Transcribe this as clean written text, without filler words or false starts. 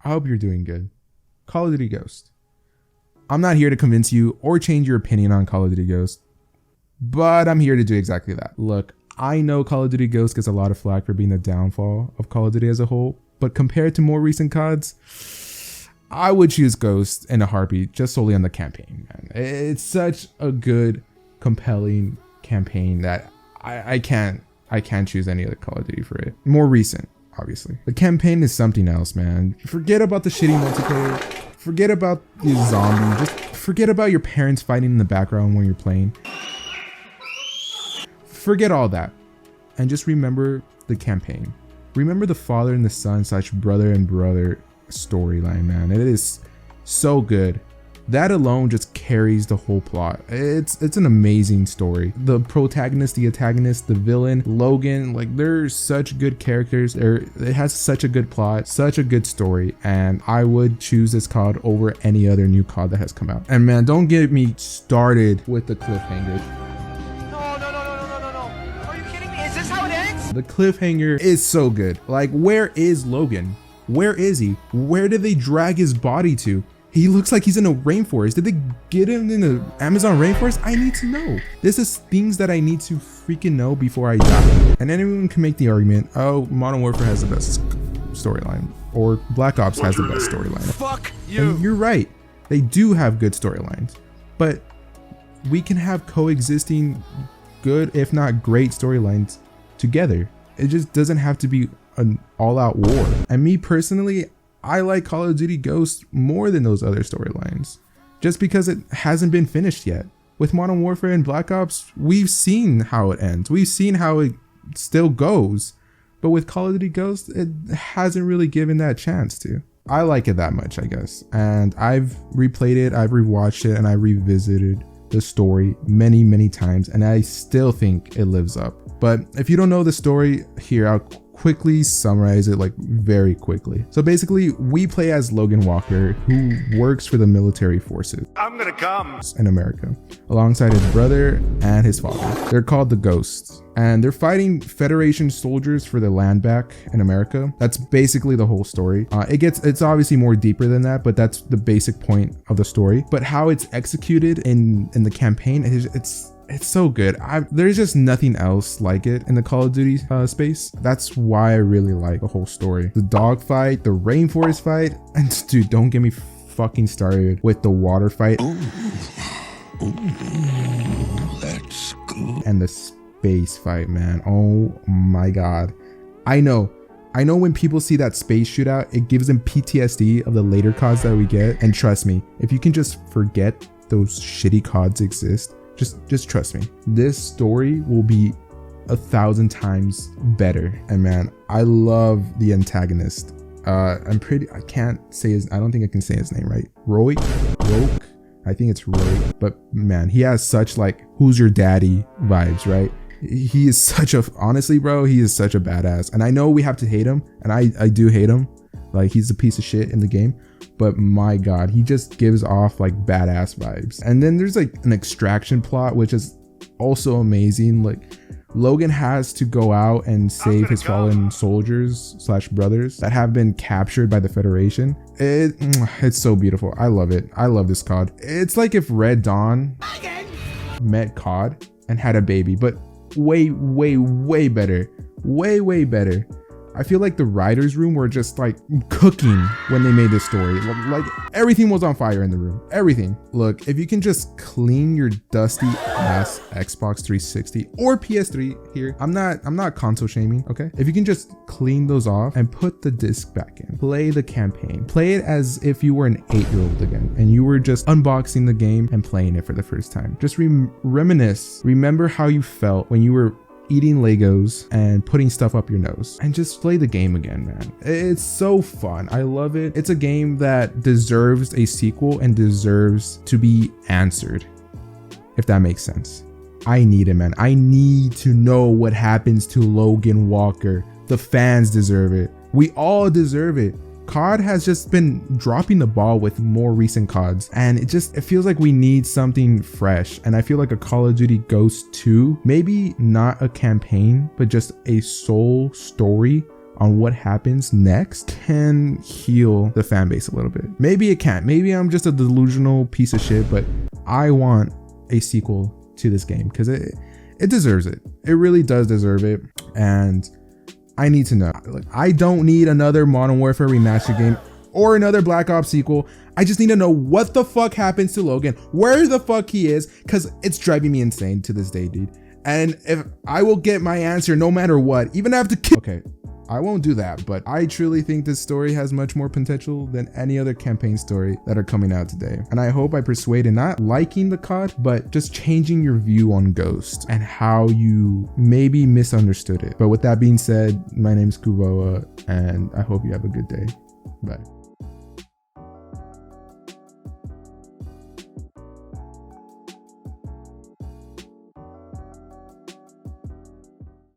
I hope you're doing good. Call of Duty Ghost. I'm not here to convince you or change your opinion on Call of Duty Ghost, but I'm here to do exactly that. Look, I know Call of Duty Ghost gets a lot of flack for being the downfall of Call of Duty as a whole, but compared to more recent CODs, I would choose Ghost in a heartbeat just solely on the campaign, man. It's such a good, compelling campaign that I can't choose any other Call of Duty for it. More recent, obviously. The campaign is something else, man. Forget about the shitty multiplayer. Forget about the zombie. Just forget about your parents fighting in the background when you're playing. Forget all that. And just remember the campaign. Remember the father and the son / brother and brother storyline, man. It is so good. That alone just carries the whole plot. It's an amazing story. The protagonist, the antagonist, the villain, Logan, like they're such good characters. It has such a good plot, such a good story, and I would choose this COD over any other new COD that has come out. And man, don't get me started with the cliffhanger. No. Are you kidding me? Is this how it ends? The cliffhanger is so good. Like, where is Logan? Where is he? Where did they drag his body to? He looks like he's in a rainforest. Did they get him in the Amazon rainforest? I need to know. This is things that I need to freaking know before I die. And anyone can make the argument, oh, Modern Warfare has the best storyline, or Black Ops has the best storyline. Fuck you. And you're right. They do have good storylines, but we can have coexisting good, if not great storylines together. It just doesn't have to be an all-out war. And me personally, I like Call of Duty Ghost more than those other storylines, just because it hasn't been finished yet. With Modern Warfare and Black Ops, we've seen how it ends. We've seen how it still goes. But with Call of Duty Ghost, it hasn't really given that chance to. I like it that much, I guess. And I've replayed it, I've rewatched it, and I revisited the story many, many times, and I still think it lives up. But if you don't know the story, here, I'll quickly summarize it, like very quickly. So basically, we play as Logan Walker, who works for the military forces. I'm gonna come. In America, alongside his brother and his father. They're called the Ghosts, and they're fighting Federation soldiers for the land back in America. That's basically the whole story. It's obviously more deeper than that, but that's the basic point of the story. But how it's executed in the campaign, it's so good. There's just nothing else like it in the Call of Duty space. That's why I really like the whole story. The dogfight, the rainforest fight, and dude, don't get me fucking started with the water fight. Ooh, that's good. And the space fight, man. Oh my god. I know when people see that space shootout, it gives them PTSD of the later CODs that we get. And trust me, if you can just forget those shitty CODs exist, just trust me, this story will be 1,000 times better. And man, I love the antagonist. I don't think I can say his name right. Roke? I think it's Roy. But man, he has such like, who's your daddy vibes, right? He is honestly, bro, he is such a badass. And I know we have to hate him, and I do hate him. Like, he's a piece of shit in the game. But my god, he just gives off like badass vibes. And then there's like an extraction plot, which is also amazing. Like, Logan has to go out and save his fallen soldiers / brothers that have been captured by the Federation. It's so beautiful. I love it. I love this COD. It's like if Red Dawn met COD and had a baby, but way better. Way better. I feel like the writer's room were just like cooking when they made this story. Like everything was on fire in the room. Everything. Look, if you can just clean your dusty ass Xbox 360 or PS3 here, I'm not console shaming, okay? If you can just clean those off and put the disc back in, play the campaign, play it as if you were an 8-year-old again and you were just unboxing the game and playing it for the first time. Just reminisce. Remember how you felt when you were eating Legos and putting stuff up your nose, and just play the game again, man. It's so fun. I love it. It's a game that deserves a sequel and deserves to be answered, if that makes sense. I need it, man. I need to know what happens to Logan Walker. The fans deserve it. We all deserve it. COD has just been dropping the ball with more recent CODs, and it feels like we need something fresh. And I feel like a Call of Duty Ghost 2, maybe not a campaign, but just a sole story on what happens next can heal the fan base a little bit. Maybe it can't. Maybe I'm just a delusional piece of shit, but I want a sequel to this game because it deserves it. It really does deserve it. And I need to know. Like, I don't need another Modern Warfare remastered game or another Black Ops sequel. I just need to know what the fuck happens to Logan, where the fuck he is, because it's driving me insane to this day, dude. And if I will get my answer no matter what, even after okay, I won't do that, but I truly think this story has much more potential than any other campaign story that are coming out today. And I hope I persuaded not liking the COD, but just changing your view on Ghost and how you maybe misunderstood it. But with that being said, my name is Kuvoa, and I hope you have a good day. Bye.